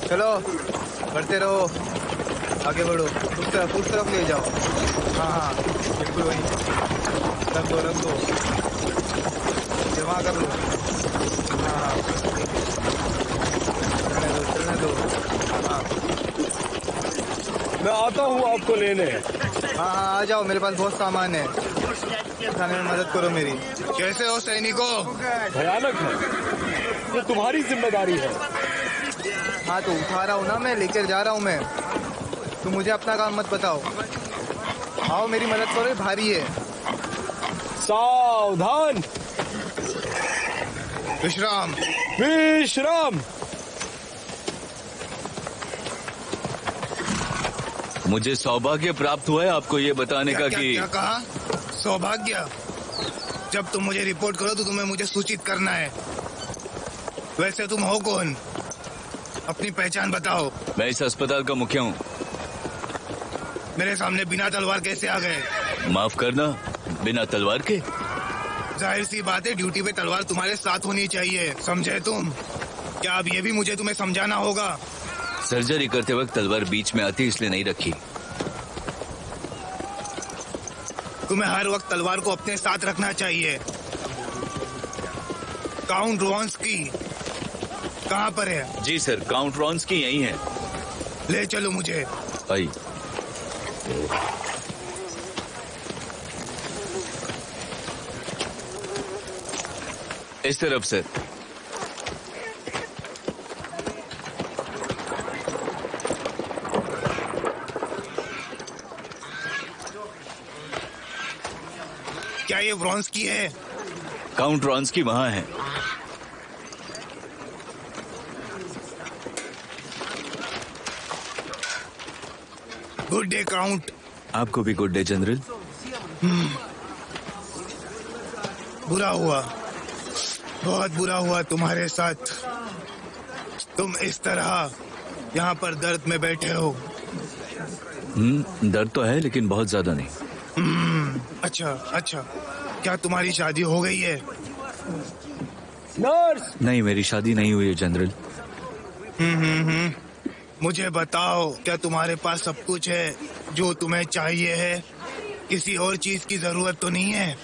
चलो बढ़ते रहो, आगे बढ़ो, उस तरफ ले जाओ। हाँ हाँ बिल्कुल वही, रख दो, जमा कर लो। हाँ चलने दो। हाँ मैं आता हूँ आपको लेने। हाँ आ जाओ, मेरे पास बहुत सामान है, उठाने में मदद करो मेरी। कैसे हो सैनिकों? भयानक है, ये तुम्हारी जिम्मेदारी है। हाँ तो उठा रहा हूँ ना, मैं लेकर जा रहा हूँ मैं। तो मुझे अपना काम मत बताओ, आओ मेरी मदद करो, ये भारी है। सावधान, विश्राम। विश्राम। मुझे सौभाग्य प्राप्त हुआ है आपको ये बताने का कि क्या कहा? सौभाग्य? जब तुम मुझे रिपोर्ट करो तो तुम्हें मुझे सूचित करना है। वैसे तुम हो कौन? अपनी पहचान बताओ। मैं इस अस्पताल का मुखिया हूँ। मेरे सामने बिना तलवार कैसे आ गए? माफ करना, बिना तलवार के? जाहिर सी बात है, ड्यूटी पे तलवार तुम्हारे साथ होनी चाहिए, समझे तुम? क्या अब ये भी मुझे तुम्हें समझाना होगा? सर्जरी करते वक्त तलवार बीच में आती, इसलिए नहीं रखी। तुम्हें हर वक्त तलवार को अपने साथ रखना चाहिए। काउंट रॉन्स्की कहाँ पर है? जी सर, काउंट रॉन्स्की यही है। ले चलो मुझे। आई। इस तरफ सर। क्या ये व्रॉन्स्की है? काउंट रॉन्स्की वहाँ है। Good day count. आपको भी गुड डे जनरल। बुरा हुआ, बहुत बुरा हुआ तुम्हारे साथ। तुम इस तरह यहाँ पर दर्द में बैठे हो। दर्द तो है लेकिन बहुत ज्यादा नहीं। अच्छा, क्या तुम्हारी शादी हो गई है? नर्स। नहीं, मेरी शादी नहीं हुई है जनरल। मुझे बताओ, क्या तुम्हारे पास सब कुछ है जो तुम्हें चाहिए है? किसी और चीज की जरूरत तो नहीं है?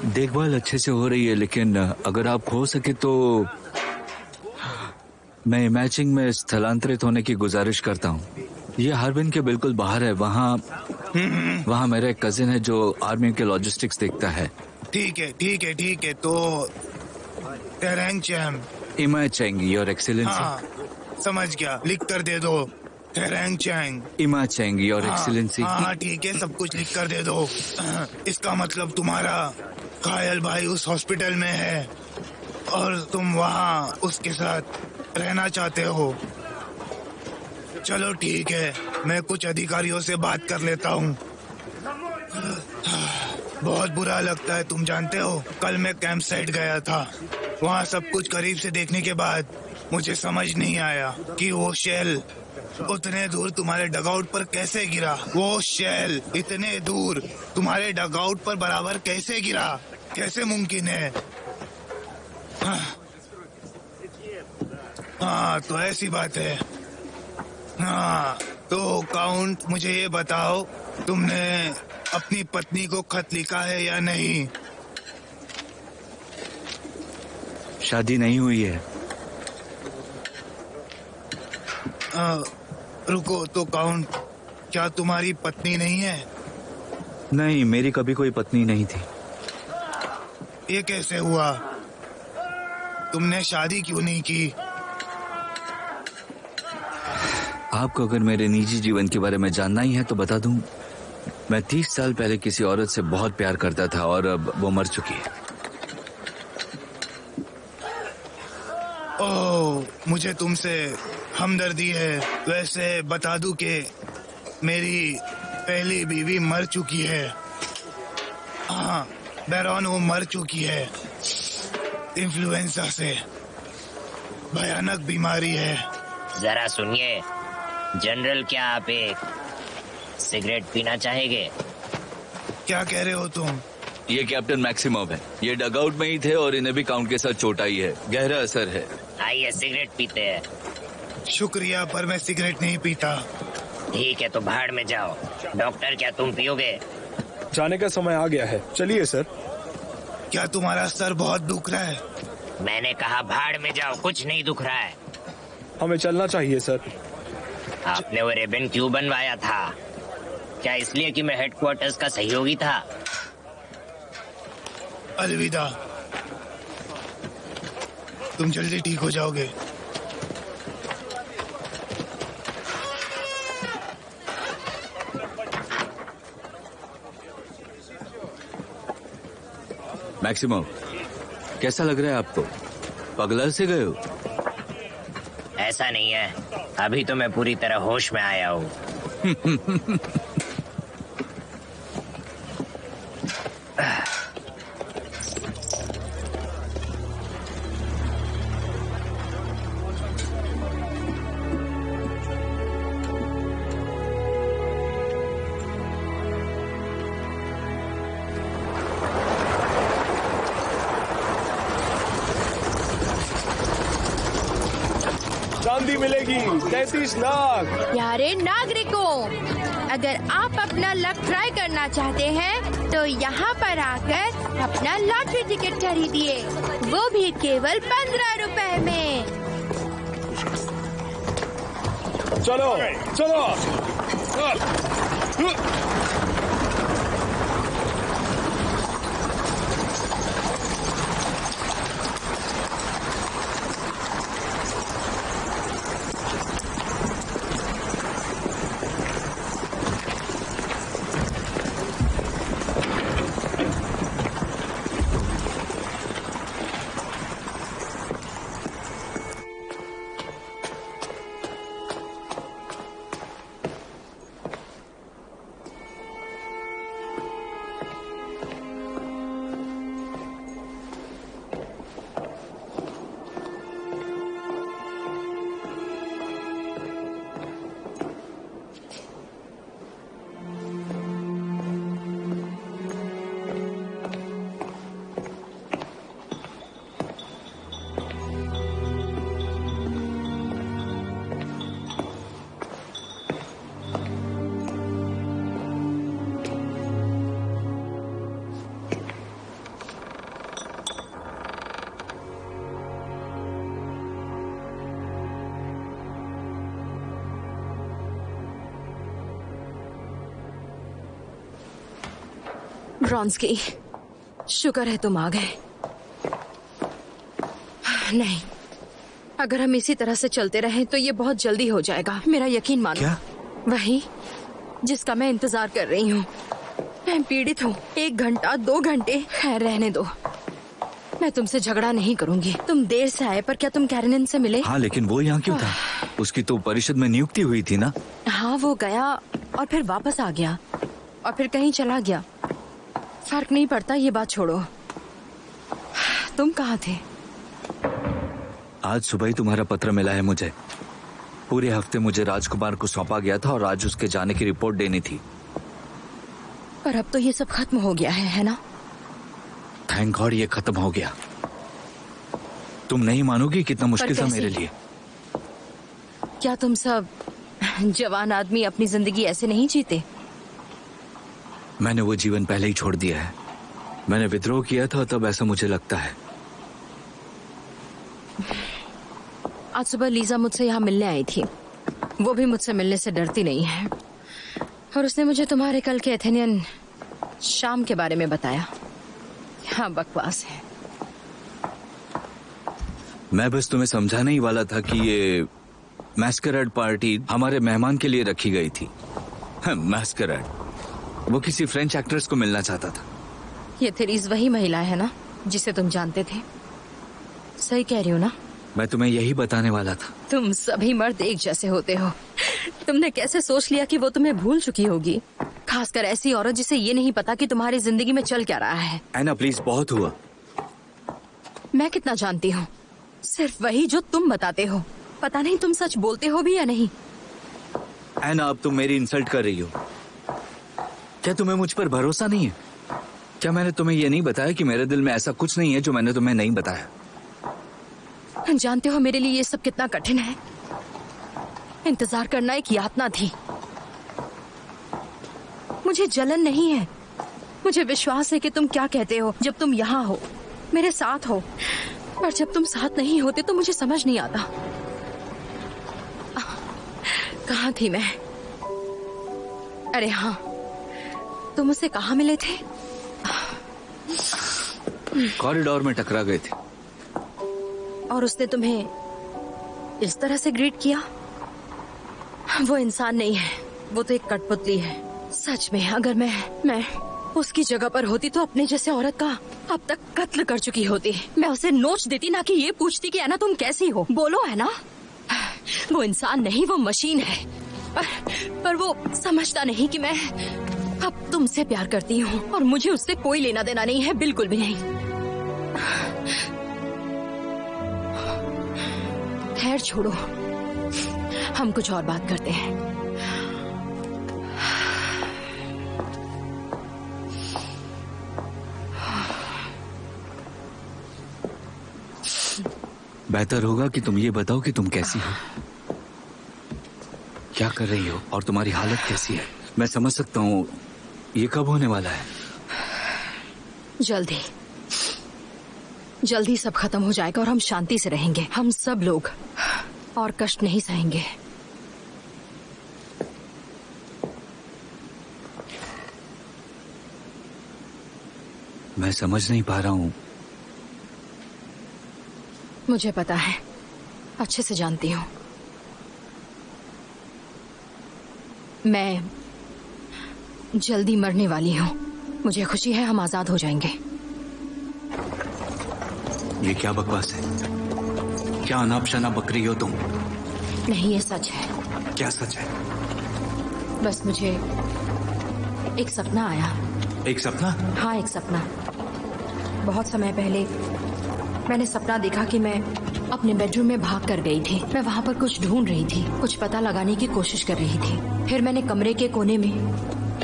देखभाल अच्छे से हो रही है, लेकिन अगर आप हो सके तो मैं इमेजिंग में स्थलांतरित होने की गुजारिश करता हूँ। ये हार्बिन के बिल्कुल बाहर है। वहाँ मेरा एक कजिन है जो आर्मी के लॉजिस्टिक्स देखता है। ठीक है। तो तेरेंग चैम। इमा चैंग, योर एक्सीलेंसी। हाँ, समझ गया, लिख कर दे दो। तेरेंग चैंग। इमा चैंग, योर एक्सीलेंसी। हाँ ठीक है, सब कुछ लिख कर दे दो। इसका मतलब तुम्हारा घायल भाई उस हॉस्पिटल में है और तुम वहाँ उसके साथ रहना चाहते हो। चलो ठीक है, मैं कुछ अधिकारियों से बात कर लेता हूँ। बहुत बुरा लगता है, तुम जानते हो, कल मैं कैंप साइट गया था। वहाँ सब कुछ करीब से देखने के बाद मुझे समझ नहीं आया कि वो शेल उतने दूर तुम्हारे डगआउट पर कैसे गिरा। वो शेल इतने दूर तुम्हारे डगआउट पर बराबर कैसे गिरा? कैसे मुमकिन है? हाँ तो ऐसी बात है। हाँ तो काउंट, मुझे ये बताओ, तुमने अपनी पत्नी को खत लिखा है या नहीं? शादी नहीं हुई है। रुको तो काउंट, क्या तुम्हारी पत्नी नहीं है? नहीं, मेरी कभी कोई पत्नी नहीं थी। ये कैसे हुआ? तुमने शादी क्यों नहीं की? आपको अगर मेरे निजी जीवन के बारे में जानना ही है तो बता दूं, मैं 30 साल पहले किसी औरत से बहुत प्यार करता था और अब वो मर चुकी है। ओह, मुझे तुमसे हमदर्दी है। वैसे बता दूं कि मेरी पहली बीवी मर चुकी है। हाँ, बैरॉन वो मर चुकी है इन्फ्लुएंजा से। भयानक बीमारी है। जरा सुनिए जनरल, क्या आप एक सिगरेट पीना चाहेंगे? क्या कह रहे हो तुम? ये कैप्टन मैक्सिमम है। ये डगआउट में ही थे और इन्हें भी काउंट के साथ चोट आई है। गहरा असर है। आइए सिगरेट पीते हैं। शुक्रिया, पर मैं सिगरेट नहीं पीता। ठीक है तो भाड़ में जाओ। डॉक्टर, क्या तुम पियोगे? जाने का समय आ गया है, चलिए सर। क्या तुम्हारा सर बहुत दुख रहा है? मैंने कहा भाड़ में जाओ, कुछ नहीं दुख रहा है। हमें चलना चाहिए सर। आपने वो रिबन क्यों बनवाया था? क्या इसलिए कि मैं हेडक्वार्टर्स का सहयोगी था? अलविदा, तुम जल्दी ठीक हो जाओगे। मैक्सिमम, कैसा लग रहा है आपको? पगला से गए हो? ऐसा नहीं है, अभी तो मैं पूरी तरह होश में आया हूँ। चांदी मिलेगी 33 लाख। प्यारे नागरिकों, अगर आप अपना लक ट्राई करना चाहते हैं तो यहाँ पर आकर अपना लॉटरी टिकट खरीदिए, वो भी केवल 15 रुपए में। चलो चलो। ब्रॉन्स्की, शुक्र है तुम आ गए। नहीं, अगर हम इसी तरह से चलते रहें तो ये बहुत जल्दी हो जाएगा, मेरा यकीन मानो। क्या? वही जिसका मैं इंतजार कर रही हूँ। मैं पीड़ित हूँ। 1 घंटा 2 घंटे, खैर रहने दो, मैं तुमसे झगड़ा नहीं करूंगी। तुम देर से आए, पर क्या तुम कैरनिन से मिले? हाँ, लेकिन वो यहाँ क्यों था? उसकी तो परिषद में नियुक्ति हुई थी ना। हाँ, वो गया और फिर वापस आ गया और फिर कहीं चला गया। फर्क नहीं पड़ता, ये बात छोड़ो। तुम कहाँ थे? आज सुबह ही तुम्हारा पत्र मिला है मुझे। पूरे हफ्ते मुझे राजकुमार को सौंपा गया था और आज उसके जाने की रिपोर्ट देनी थी। पर अब तो ये सब खत्म हो गया है ना? थैंक गॉड ये खत्म हो गया। तुम नहीं मानोगी कितना मुश्किल था मेरे लिए। क्या तुम सब जवान आदमी अपनी जिंदगी ऐसे नहीं जीते? मैंने वो जीवन पहले ही छोड़ दिया है। मैंने विद्रोह किया था तब ऐसा मुझे लगता है। आज सुबह लीजा मुझसे यहाँ मिलने आई थी। वो भी मुझसे मिलने से डरती नहीं है और उसने मुझे तुम्हारे कल के एथेनियन शाम के बारे में बताया। हाँ, बकवास है। मैं बस तुम्हें समझाने ही वाला था कि ये मैस्करेड पार्टी हमारे मेहमान के लिए रखी गई थी। मैस्करेड, वो किसी फ्रेंच एक्ट्रेस को मिलना चाहता था। ये थेरीज वही महिला है ना जिसे तुम जानते थे? सही कह रही हो ना? मैं तुम्हें यही बताने वाला था। तुम सभी मर्द एक जैसे होते हो। तुमने कैसे सोच लिया कि वो तुम्हें भूल चुकी होगी? खासकर ऐसी औरत जिसे ये नहीं पता कि तुम्हारी जिंदगी में चल क्या रहा है। ऐना प्लीज, बहुत हुआ। मैं कितना जानती हूँ? सिर्फ वही जो तुम बताते हो। पता नहीं तुम सच बोलते हो भी या नहीं। ऐना, अब तुम मेरी इंसल्ट कर रही हो। क्या तुम्हें मुझ पर भरोसा नहीं है? क्या मैंने तुम्हें ये नहीं बताया कि मेरे दिल में ऐसा कुछ नहीं है जो मैंने तुम्हें नहीं बताया? जानते हो मेरे लिए ये सब कितना कठिन है। इंतजार करना एक यातना थी। मुझे जलन नहीं है, मुझे विश्वास है कि तुम क्या कहते हो जब तुम यहाँ हो, मेरे साथ हो। पर जब तुम साथ नहीं होते तो मुझे समझ नहीं आता कहाँ थी मैं। अरे हाँ, तुम उससे कहाँ मिले थे? कॉरिडोर में टकरा गए थे। और उसने तुम्हें इस तरह से ग्रीट किया? वो इंसान नहीं है, वो तो एक कठपुतली है। सच में अगर मैं उसकी जगह पर होती तो अपने जैसे औरत का अब तक कत्ल कर चुकी होती। मैं उसे नोच देती, ना कि ये पूछती कि ना तुम कैसी हो। बोलो है ना। वो इंसान नहीं, वो मशीन है। पर वो समझता नहीं कि मैं अब तुमसे प्यार करती हूँ और मुझे उससे कोई लेना देना नहीं है, बिल्कुल भी नहीं। खैर छोड़ो, हम कुछ और बात करते हैं। बेहतर होगा कि तुम ये बताओ कि तुम कैसी हो, क्या कर रही हो और तुम्हारी हालत कैसी है। मैं समझ सकता हूँ ये कब होने वाला है। जल्दी सब खत्म हो जाएगा और हम शांति से रहेंगे। हम सब लोग और कष्ट नहीं सहेंगे। मैं समझ नहीं पा रहा हूँ। मुझे पता है, अच्छे से जानती हूँ। मैं जल्दी मरने वाली हूँ। मुझे खुशी है हम आजाद हो जाएंगे। ये क्या बकवास है? क्या अनाप शनाप बक रही हो तुम? नहीं, ये सच है। क्या सच है? बस मुझे एक सपना आया। एक सपना? हाँ, एक सपना। बहुत समय पहले मैंने सपना देखा कि मैं अपने बेडरूम में भाग कर गई थी। मैं वहाँ पर कुछ ढूंढ रही थी, कुछ पता लगाने की कोशिश कर रही थी। फिर मैंने कमरे के कोने में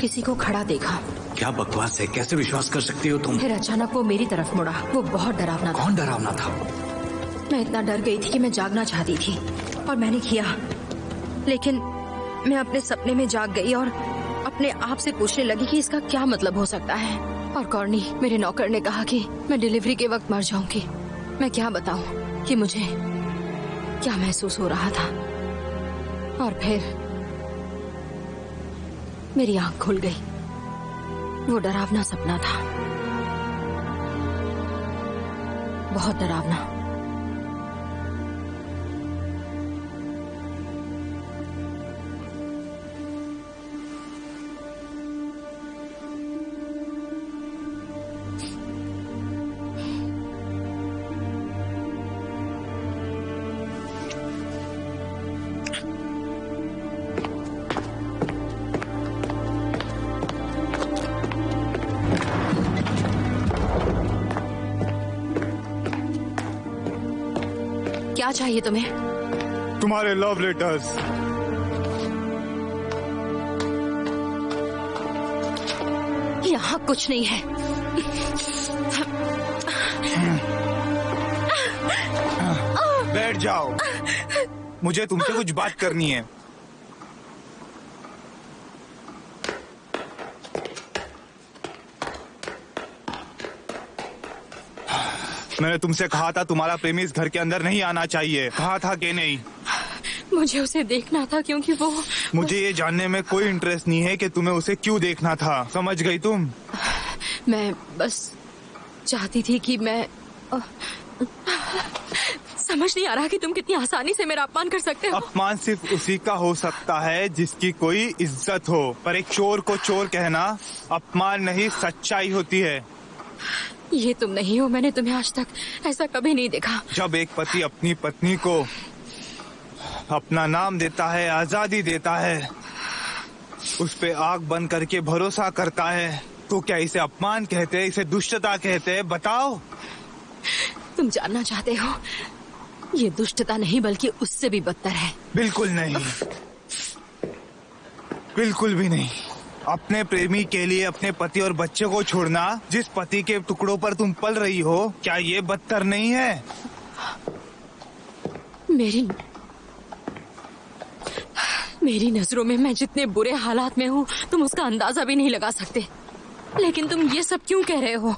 किसी को खड़ा देखा। क्या बकवास है? कैसे विश्वास कर सकती हो तुम? फिर अचानक वो मेरी तरफ मुड़ा। वो बहुत डरावना था। कौन डरावना था? मैं इतना डर गई थी कि मैं जागना चाहती थी और मैंने किया, लेकिन मैं अपने सपने में जाग गई और अपने आप से पूछने लगी कि इसका क्या मतलब हो सकता है। और कॉर्नी, मेरे नौकर ने कहा कि मैं डिलीवरी के वक्त मर जाऊंगी। मैं क्या बताऊं कि मुझे क्या महसूस हो रहा था। और फिर मेरी आंख खुल गई। वो डरावना सपना था, बहुत डरावना। क्या चाहिए तुम्हें? तुम्हारे लव लेटर्स। यहाँ कुछ नहीं है। बैठ जाओ, मुझे तुमसे कुछ बात करनी है। मैंने तुमसे कहा था तुम्हारा प्रेमी इस घर के अंदर नहीं आना चाहिए, कहा था कि नहीं? मुझे उसे देखना था क्योंकि वो मुझे ये जानने में कोई इंटरेस्ट नहीं है कि तुम्हें उसे क्यों देखना था। समझ गई तुम? मैं बस चाहती थी कि मैं समझ नहीं आ रहा कि तुम कितनी आसानी से मेरा अपमान कर सकते हो। अपमान सिर्फ उसी का हो सकता है जिसकी कोई इज्जत हो, पर एक चोर को चोर कहना अपमान नहीं, सच्चाई होती है। ये तुम नहीं हो, मैंने तुम्हें आज तक ऐसा कभी नहीं देखा। जब एक पति अपनी पत्नी को अपना नाम देता है, आजादी देता है, उस पे आंख बंद करके भरोसा करता है, तो क्या इसे अपमान कहते हैं, इसे दुष्टता कहते हैं? बताओ। तुम जानना चाहते हो, ये दुष्टता नहीं बल्कि उससे भी बदतर है। बिल्कुल नहीं, बिल्कुल भी नहीं। अपने प्रेमी के लिए अपने पति और बच्चे को छोड़ना, जिस पति के टुकड़ों पर तुम पल रही हो, क्या ये बदतर नहीं है? मेरी मेरी नजरों में मैं जितने बुरे हालात में हूँ तुम उसका अंदाजा भी नहीं लगा सकते, लेकिन तुम ये सब क्यों कह रहे हो?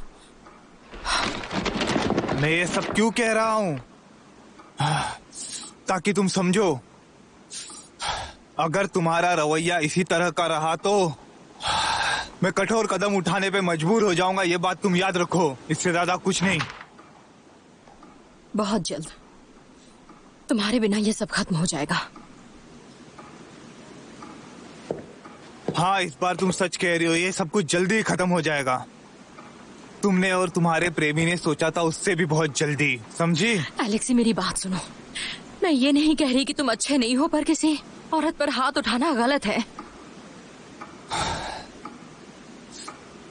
मैं ये सब क्यों कह रहा हूँ? ताकि तुम समझो, अगर तुम्हारा रवैया इसी तरह का रहा तो मैं कठोर कदम उठाने पे मजबूर हो जाऊंगा। ये बात तुम याद रखो, इससे ज्यादा कुछ नहीं। बहुत जल्द तुम्हारे बिना ये सब खत्म हो जाएगा। हाँ, इस बार तुम सच कह रही हो, ये सब कुछ जल्दी खत्म हो जाएगा। तुमने और तुम्हारे प्रेमी ने सोचा था उससे भी बहुत जल्दी, समझी? एलेक्सी मेरी बात सुनो, मैं ये नहीं कह रही कि तुम अच्छे नहीं हो, पर किसी औरत पर हाथ उठाना गलत है।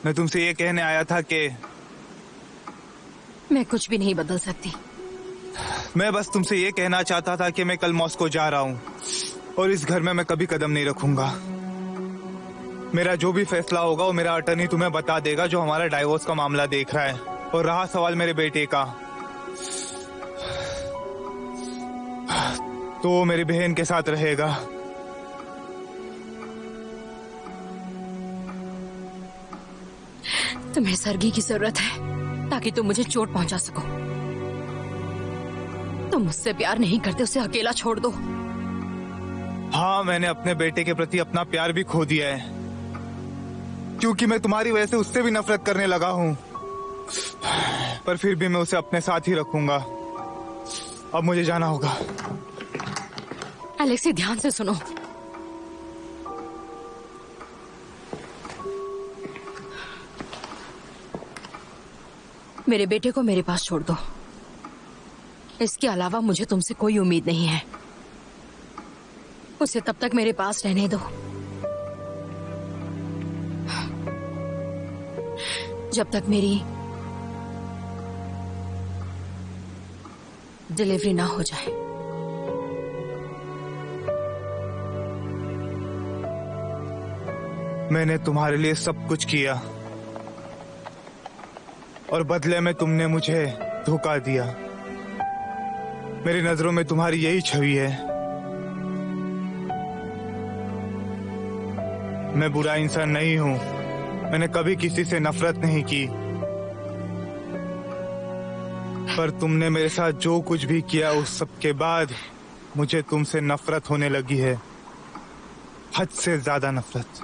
मैं तुमसे ये कहने आया था कि मैं कुछ भी नहीं बदल सकती। मैं बस तुमसे ये कहना चाहता था कि मैं कल मॉस्को जा रहा हूँ और इस घर में मैं कभी कदम नहीं रखूंगा। मेरा जो भी फैसला होगा वो मेरा अटर्नी तुम्हें बता देगा, जो हमारा डाइवोर्स का मामला देख रहा है। और रहा सवाल मेरे बेटे का, तो वो मेरी बहन के साथ रहेगा। तुम्हें सरगी की जरूरत है ताकि तुम मुझे चोट पहुंचा सको। तुम मुझसे प्यार नहीं करते, उसे अकेला छोड़ दो। हाँ, मैंने अपने बेटे के प्रति अपना प्यार भी खो दिया है, क्योंकि मैं तुम्हारी वजह से उससे भी नफरत करने लगा हूँ। पर फिर भी मैं उसे अपने साथ ही रखूंगा। अब मुझे जाना होगा। एलेक्सी ध्यान से सुनो, मेरे बेटे को मेरे पास छोड़ दो। इसके अलावा मुझे तुमसे कोई उम्मीद नहीं है। उसे तब तक मेरे पास रहने दो जब तक मेरी डिलीवरी ना हो जाए। मैंने तुम्हारे लिए सब कुछ किया और बदले में तुमने मुझे धोखा दिया। मेरी नजरों में तुम्हारी यही छवि है। मैं बुरा इंसान नहीं हूं, मैंने कभी किसी से नफरत नहीं की, पर तुमने मेरे साथ जो कुछ भी किया उस सब के बाद मुझे तुमसे नफरत होने लगी है, हद से ज्यादा नफरत।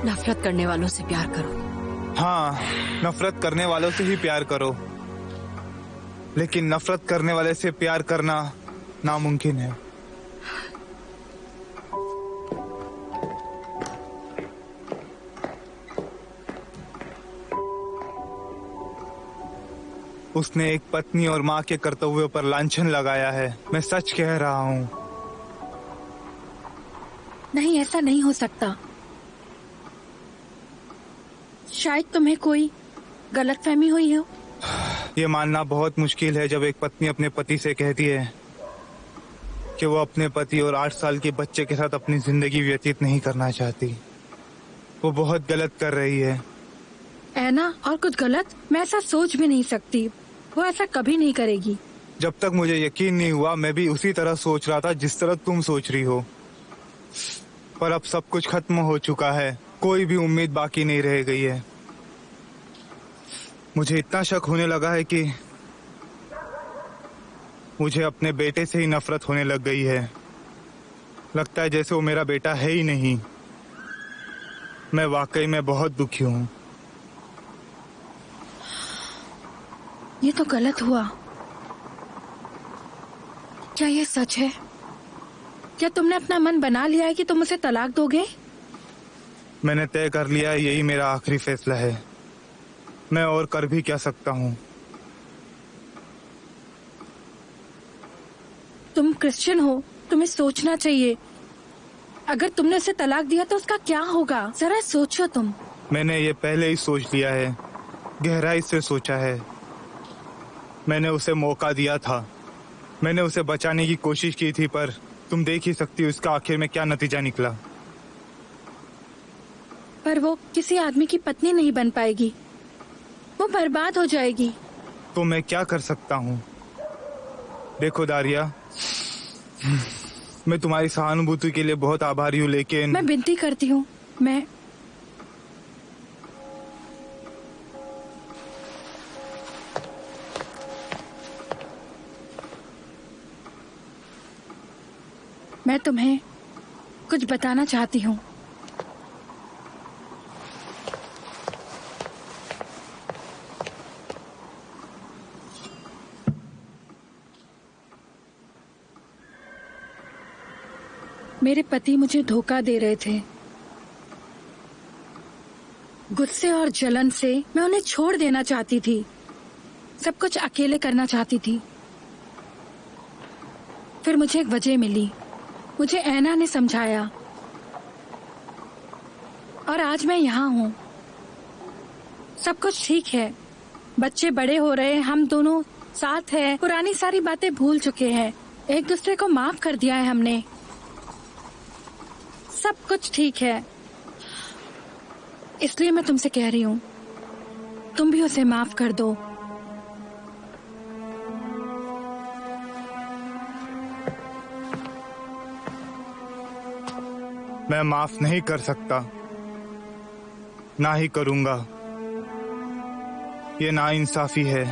नफरत करने वालों से प्यार करो। हाँ, नफरत करने वालों से ही प्यार करो, लेकिन नफरत करने वाले से प्यार करना नामुमकिन है। उसने एक पत्नी और माँ के कर्तव्यों पर लांछन लगाया है। मैं सच कह रहा हूँ। नहीं, ऐसा नहीं हो सकता। शायद तुम्हें कोई गलतफहमी हुई हो। ये मानना बहुत मुश्किल है जब एक पत्नी अपने पति से कहती है कि वो अपने पति और 8 साल के बच्चे के साथ अपनी जिंदगी व्यतीत नहीं करना चाहती। वो बहुत गलत कर रही है। ऐना, और कुछ गलत? मैं ऐसा सोच भी नहीं सकती। वो ऐसा कभी नहीं करेगी। जब तक मुझे यकीन नहीं हुआ मैं भी उसी तरह सोच रहा था जिस तरह तुम सोच रही हो, पर अब सब कुछ खत्म हो चुका है। कोई भी उम्मीद बाकी नहीं रह गई है। मुझे इतना शक होने लगा है कि मुझे अपने बेटे से ही नफरत होने लग गई है। लगता है जैसे वो मेरा बेटा है ही नहीं। मैं वाकई में बहुत दुखी हूँ। ये तो गलत हुआ। क्या ये सच है? क्या तुमने अपना मन बना लिया है कि तुम उसे तलाक दोगे? मैंने तय कर लिया है, यही मेरा आखिरी फैसला है। मैं और कर भी क्या सकता हूँ। तुम क्रिश्चियन हो, तुम्हें सोचना चाहिए। अगर तुमने उसे तलाक दिया तो उसका क्या होगा? जरा सोचो तुम। मैंने ये पहले ही सोच लिया है, गहराई से सोचा है। मैंने उसे मौका दिया था, मैंने उसे बचाने की कोशिश की थी, पर तुम देख ही सकती हो इसका आखिर में क्या नतीजा निकला। पर वो किसी आदमी की पत्नी नहीं बन पाएगी, वो बर्बाद हो जाएगी। तो मैं क्या कर सकता हूँ? देखो दारिया, मैं तुम्हारी सहानुभूति के लिए बहुत आभारी हूँ, लेकिन मैं विनती करती हूँ, मैं तुम्हें कुछ बताना चाहती हूँ। मेरे पति मुझे धोखा दे रहे थे। गुस्से और जलन से मैं उन्हें छोड़ देना चाहती थी, सब कुछ अकेले करना चाहती थी। फिर मुझे एक वजह मिली, मुझे ऐना ने समझाया और आज मैं यहाँ हूँ। सब कुछ ठीक है, बच्चे बड़े हो रहे हैं, हम दोनों साथ हैं, पुरानी सारी बातें भूल चुके हैं, एक दूसरे को माफ कर दिया है हमने, सब कुछ ठीक है। इसलिए मैं तुमसे कह रही हूँ, तुम भी उसे माफ कर दो। मैं माफ नहीं कर सकता, ना ही करूंगा। ये नाइंसाफी है।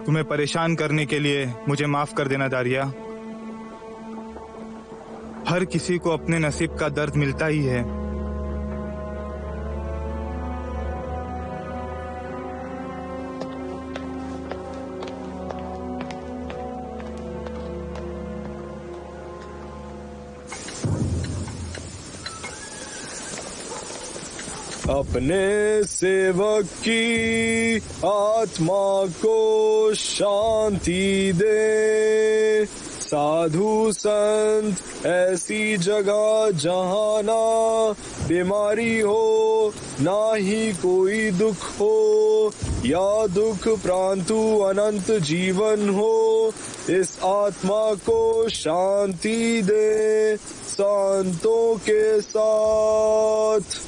तुम्हें परेशान करने के लिए मुझे माफ कर देना दारिया। हर किसी को अपने नसीब का दर्द मिलता ही है। अपने सेवक की आत्मा को शांति दे। साधु संत ऐसी जगह जहाँ ना बीमारी हो, ना ही कोई दुख हो, या दुख प्रांतु अनंत जीवन हो, इस आत्मा को शांति दे। संतों के साथ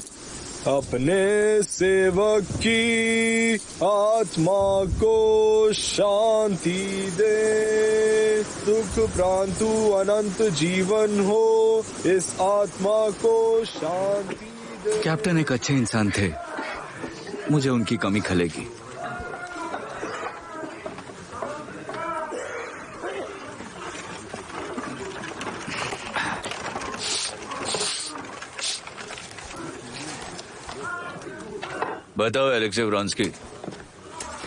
अपने सेवक की आत्मा को शांति दे। दुख प्रांतु अनंत जीवन हो, इस आत्मा को शांति दे। कैप्टन एक अच्छे इंसान थे, मुझे उनकी कमी खलेगी। बताओ एलेक्सी व्रॉन्स्की,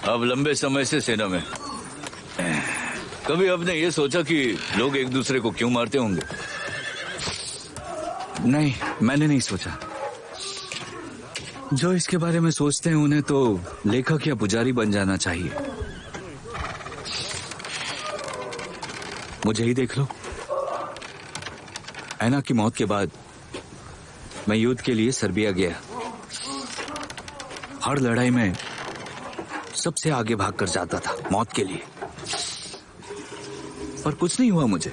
अब लंबे समय से सेना में, कभी आपने ये सोचा कि लोग एक दूसरे को क्यों मारते होंगे? नहीं, मैंने नहीं सोचा। जो इसके बारे में सोचते हैं उन्हें तो लेखक या पुजारी बन जाना चाहिए। मुझे ही देख लो, ऐना की मौत के बाद मैं युद्ध के लिए सर्बिया गया। हर लड़ाई में सबसे आगे भागकर जाता था मौत के लिए, पर कुछ नहीं हुआ मुझे।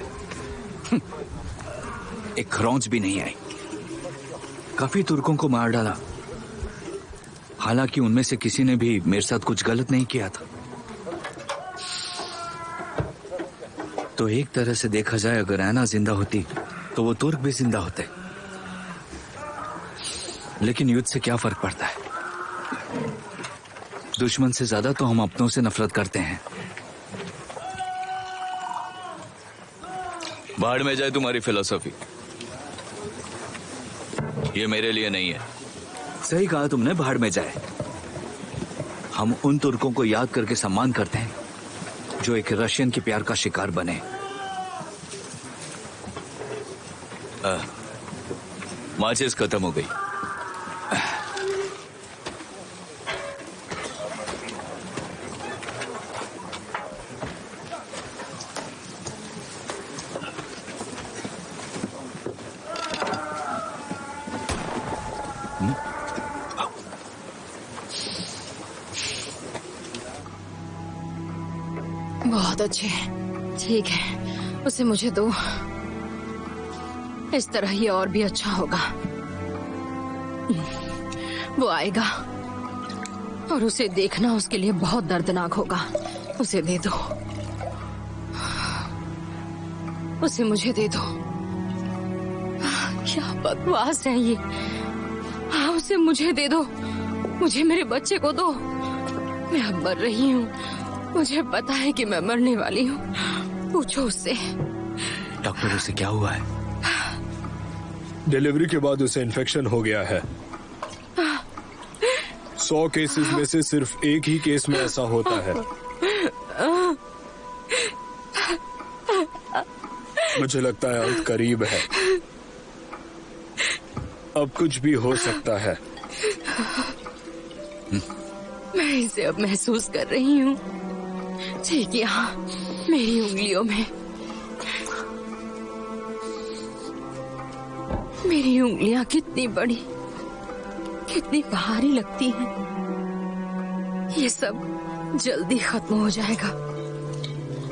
एक खरोंच भी नहीं आई। काफी तुर्कों को मार डाला, हालांकि उनमें से किसी ने भी मेरे साथ कुछ गलत नहीं किया था। तो एक तरह से देखा जाए, अगर ऐना जिंदा होती तो वो तुर्क भी जिंदा होते। लेकिन युद्ध से क्या फर्क पड़ता है? दुश्मन से ज्यादा तो हम अपनों से नफरत करते हैं। बाढ़ में जाए तुम्हारी फिलॉसफी, ये मेरे लिए नहीं है। सही कहा तुमने, बाढ़ में जाए। हम उन तुर्कों को याद करके सम्मान करते हैं जो एक रशियन के प्यार का शिकार बने। माचिस खत्म हो गई। बहुत अच्छे। ठीक है, उसे मुझे दो। इस तरह ये और भी अच्छा होगा। वो आएगा और उसे देखना उसके लिए बहुत दर्दनाक होगा। उसे दे दो, उसे मुझे दे दो। क्या बकवास है ये। हाँ, उसे मुझे दे दो। मुझे मेरे बच्चे को दो। मैं अब मर रही हूँ। मुझे पता है कि मैं मरने वाली हूँ। पूछो उससे। डॉक्टर, उसे क्या हुआ है? डिलीवरी के बाद उसे इन्फेक्शन हो गया है। 100 केसेस में से सिर्फ एक ही केस में ऐसा होता है। मुझे लगता है अंत करीब है। अब कुछ भी हो सकता है। मैं इसे अब महसूस कर रही हूँ। ठीक, यहाँ मेरी उंगलियों में। मेरी उंगलियां कितनी बड़ी, कितनी भारी लगती हैं। ये सब जल्दी खत्म हो जाएगा,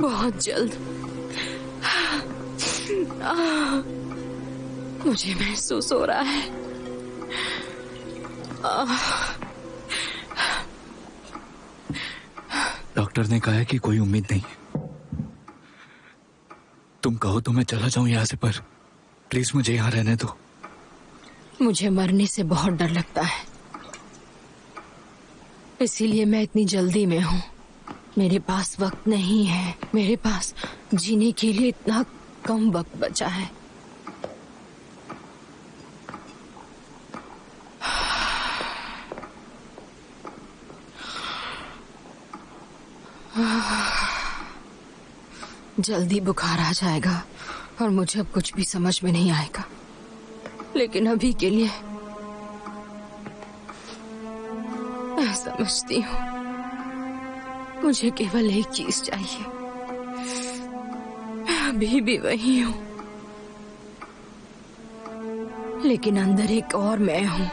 बहुत जल्द। मुझे महसूस हो रहा है। डॉक्टर ने कहा है कि कोई उम्मीद नहीं है। तुम कहो तो मैं चला जाऊं यहाँ से, पर प्लीज मुझे यहाँ रहने दो। मुझे मरने से बहुत डर लगता है, इसीलिए मैं इतनी जल्दी में हूँ। मेरे पास वक्त नहीं है। मेरे पास जीने के लिए इतना कम वक्त बचा है। जल्दी बुखार आ जाएगा और मुझे अब कुछ भी समझ में नहीं आएगा। लेकिन अभी के लिए मैं समझती हूँ मुझे केवल एक चीज चाहिए। मैं अभी भी वही हूँ, लेकिन अंदर एक और मैं हूँ।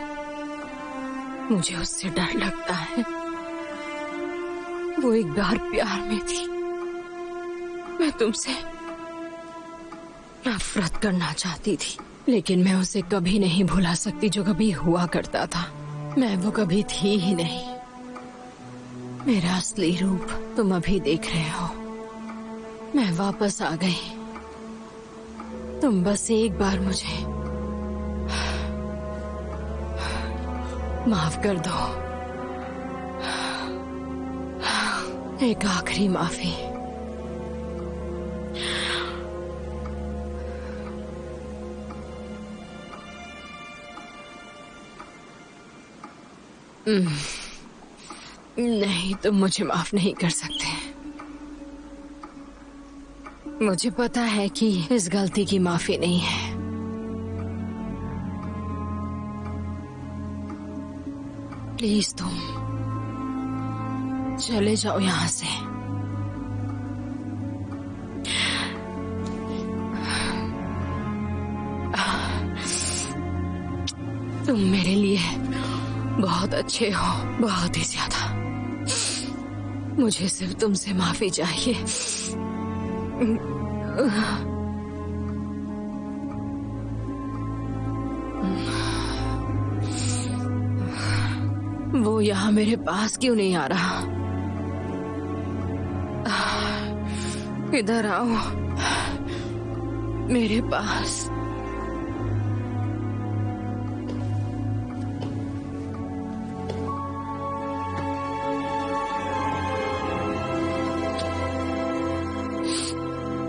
मुझे उससे डर लगता है। वो एक बार प्यार में थी। मैं तुमसे नफरत करना चाहती थी, लेकिन मैं उसे कभी नहीं भुला सकती जो कभी हुआ करता था। मैं वो कभी थी ही नहीं। मेरा असली रूप तुम अभी देख रहे हो। मैं वापस आ गई। तुम बस एक बार मुझे माफ कर दो। एक आखिरी माफी। नहीं, तुम मुझे माफ नहीं कर सकते। मुझे पता है कि इस गलती की माफी नहीं है। प्लीज तुम चले जाओ यहाँ से। तुम मेरे लिए बहुत अच्छे हो, बहुत ही ज्यादा। मुझे सिर्फ तुमसे माफी चाहिए। वो यहाँ मेरे पास क्यों नहीं आ रहा? इधर आओ मेरे पास।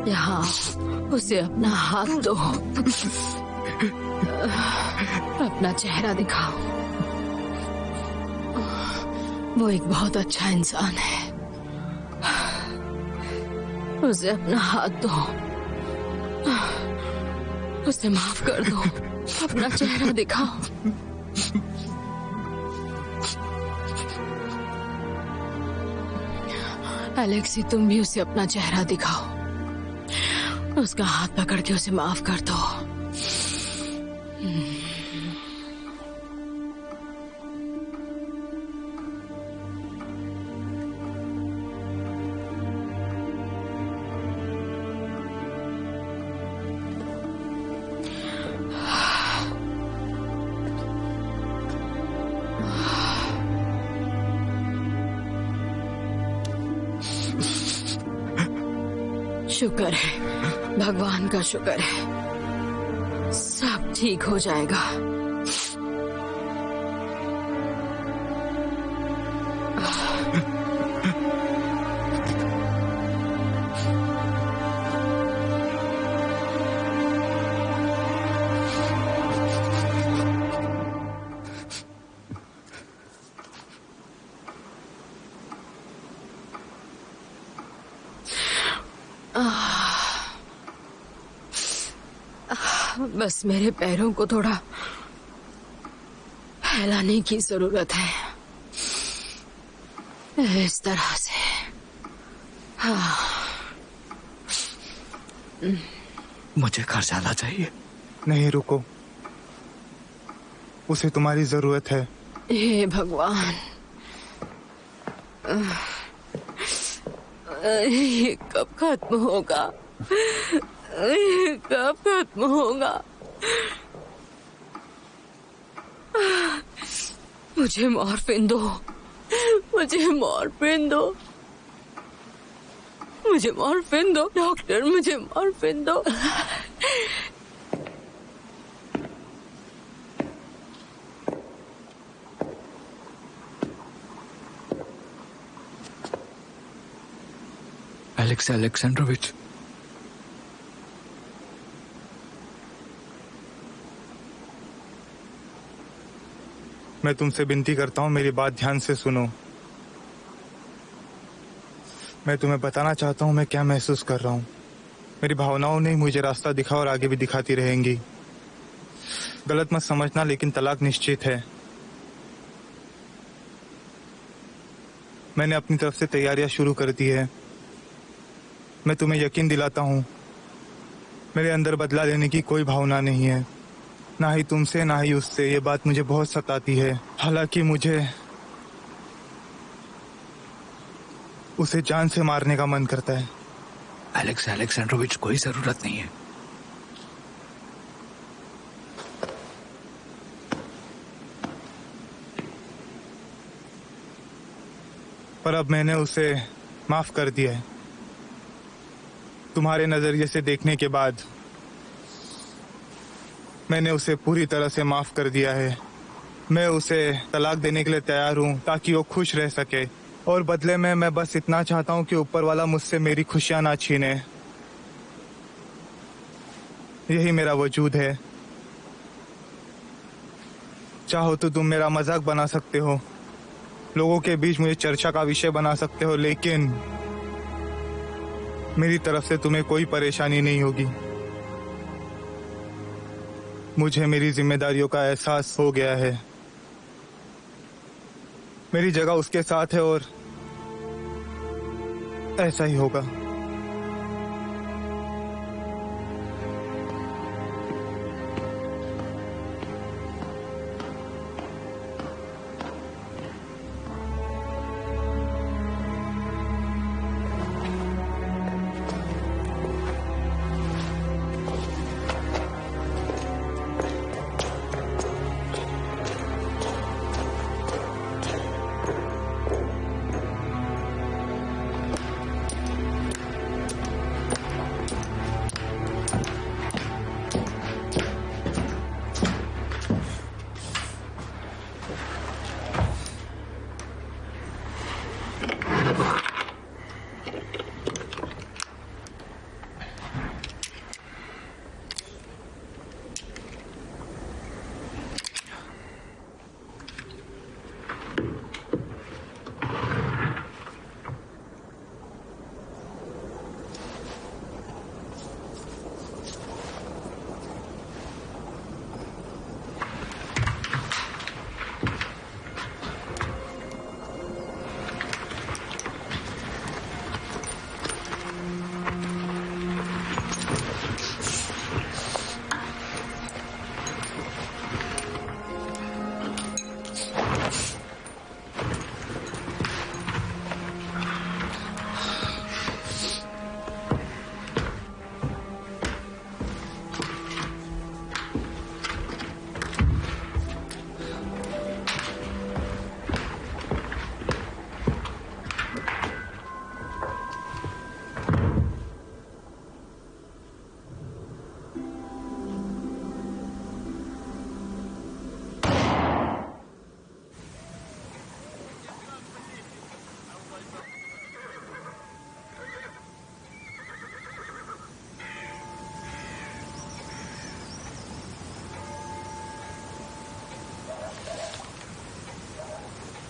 यहाँ उसे अपना हाथ दो। अपना चेहरा दिखाओ। वो एक बहुत अच्छा इंसान है। उसे अपना हाथ दो। उसे माफ कर दो। अपना चेहरा दिखाओ। एलेक्सी, तुम भी उसे अपना चेहरा दिखाओ। उसका हाथ पकड़ के उसे माफ कर दो। शुक्र है, भगवान का शुक्र है, सब ठीक हो जाएगा। बस मेरे पैरों को थोड़ा फैलाने की जरूरत है, इस तरह से। मुझे घर जाना चाहिए। नहीं, रुको, उसे तुम्हारी जरूरत है। हे भगवान, ये कब खत्म होगा? ये कब खत्म होगा? मुझे मॉर्फिन दो, मुझे मॉर्फिन दो, मुझे मॉर्फिन दो डॉक्टर, मुझे मॉर्फिन दो। एलेक्स अलेक्जेंड्रोविच, मैं तुमसे विनती करता हूँ, मेरी बात ध्यान से सुनो। मैं तुम्हें बताना चाहता हूँ मैं क्या महसूस कर रहा हूँ। मेरी भावनाओं ने मुझे रास्ता दिखा और आगे भी दिखाती रहेंगी। गलत मत समझना, लेकिन तलाक निश्चित है। मैंने अपनी तरफ से तैयारियां शुरू कर दी है। मैं तुम्हें यकीन दिलाता हूँ, मेरे अंदर बदला लेने की कोई भावना नहीं है, ना ही तुमसे ना ही उससे। ये बात मुझे बहुत सताती है। हालांकि मुझे उसे जान से मारने का मन करता है। एलेक्स अलेक्जेंड्रोविच, कोई जरूरत नहीं है। पर अब मैंने उसे माफ कर दिया है। तुम्हारे नजरिए से देखने के बाद मैंने उसे पूरी तरह से माफ कर दिया है। मैं उसे तलाक देने के लिए तैयार हूँ ताकि वो खुश रह सके, और बदले में मैं बस इतना चाहता हूँ कि ऊपर वाला मुझसे मेरी खुशियां ना छीने। यही मेरा वजूद है। चाहो तो तुम मेरा मजाक बना सकते हो, लोगों के बीच मुझे चर्चा का विषय बना सकते हो, लेकिन मेरी तरफ से तुम्हें कोई परेशानी नहीं होगी। मुझे मेरी जिम्मेदारियों का एहसास हो गया है। मेरी जगह उसके साथ है और ऐसा ही होगा।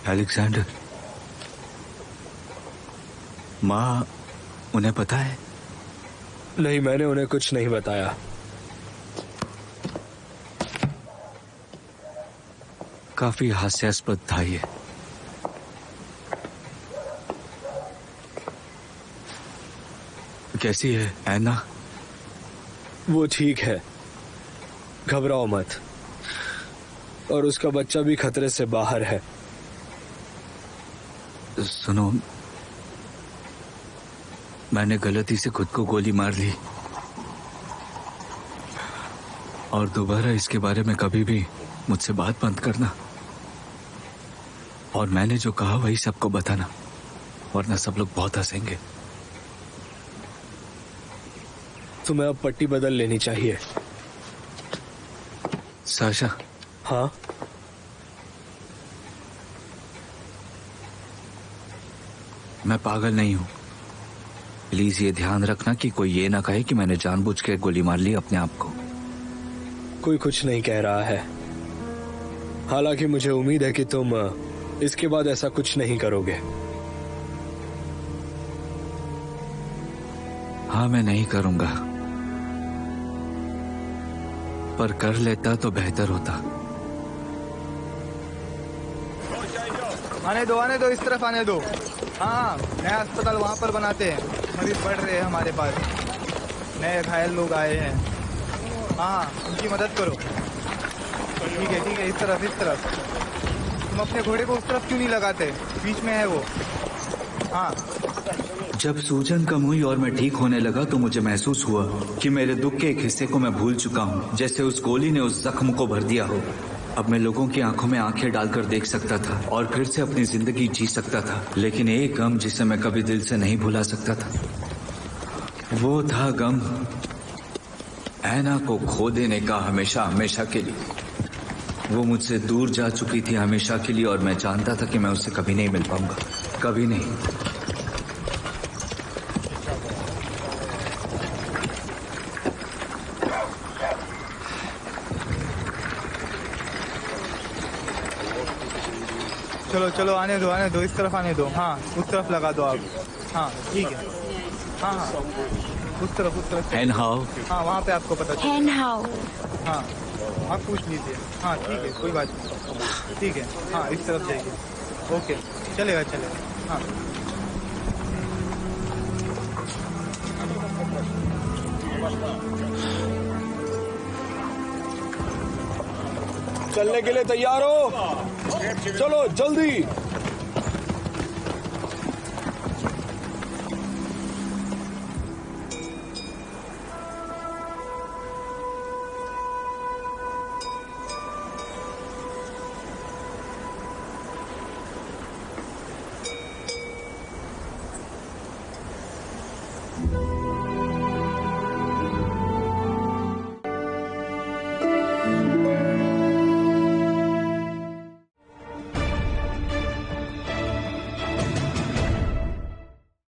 अलेक्जेंडर, माँ उन्हें पता है? नहीं, मैंने उन्हें कुछ नहीं बताया। काफी हास्यास्पद था ये। कैसी है ऐना? वो ठीक है, घबराओ मत। और उसका बच्चा भी खतरे से बाहर है। सुनो, मैंने गलती से खुद को गोली मार ली और दोबारा इसके बारे में कभी भी मुझसे बात बंद करना। और मैंने जो कहा वही सबको बताना, वरना सब लोग बहुत हंसेंगे। तुम्हें अब पट्टी बदल लेनी चाहिए। साशा, हाँ, मैं पागल नहीं हूं। प्लीज ये ध्यान रखना कि कोई ये ना कहे कि मैंने जानबूझ के गोली मार ली अपने आप को। कोई कुछ नहीं कह रहा है। हालांकि मुझे उम्मीद है कि तुम इसके बाद ऐसा कुछ नहीं करोगे। हाँ, मैं नहीं करूंगा, पर कर लेता तो बेहतर होता। आने दो, इस तरफ आने दो। हाँ, नया अस्पताल वहाँ पर बनाते हैं। मरीज बढ़ रहे हैं हमारे पास, नए घायल लोग आए हैं। हाँ, उनकी मदद करो। ठीक है, इस तरफ। तुम अपने घोड़े को उस तरफ क्यों नहीं लगाते? बीच में है वो। हाँ, जब सूजन कम हुई और मैं ठीक होने लगा तो मुझे महसूस हुआ कि मेरे दुख के एक हिस्से को मैं भूल चुका हूँ, जैसे उस गोली ने उस जख्म को भर दिया हो। अब मैं लोगों की आंखों में आंखें डालकर देख सकता था और फिर से अपनी जिंदगी जी सकता था। लेकिन एक गम जिसे मैं कभी दिल से नहीं भुला सकता था, वो था गम ऐना को खो देने का, हमेशा के लिए। वो मुझसे दूर जा चुकी थी हमेशा के लिए, और मैं जानता था कि मैं उससे कभी नहीं मिल पाऊंगा, कभी नहीं। चलो आने दो, इस तरफ आने दो। हाँ, उस तरफ लगा दो आप। हाँ, ठीक है। हाँ, उस तरफ। And how? हाँ, वहाँ पे आपको पता चलेगा। And how? हाँ, आप पूछ लीजिए। हाँ, ठीक है, कोई बात नहीं। ठीक है, हाँ, इस तरफ जाइए। ओके, चलेगा। हाँ, चलने के लिए तैयार हो? चलो जल्दी।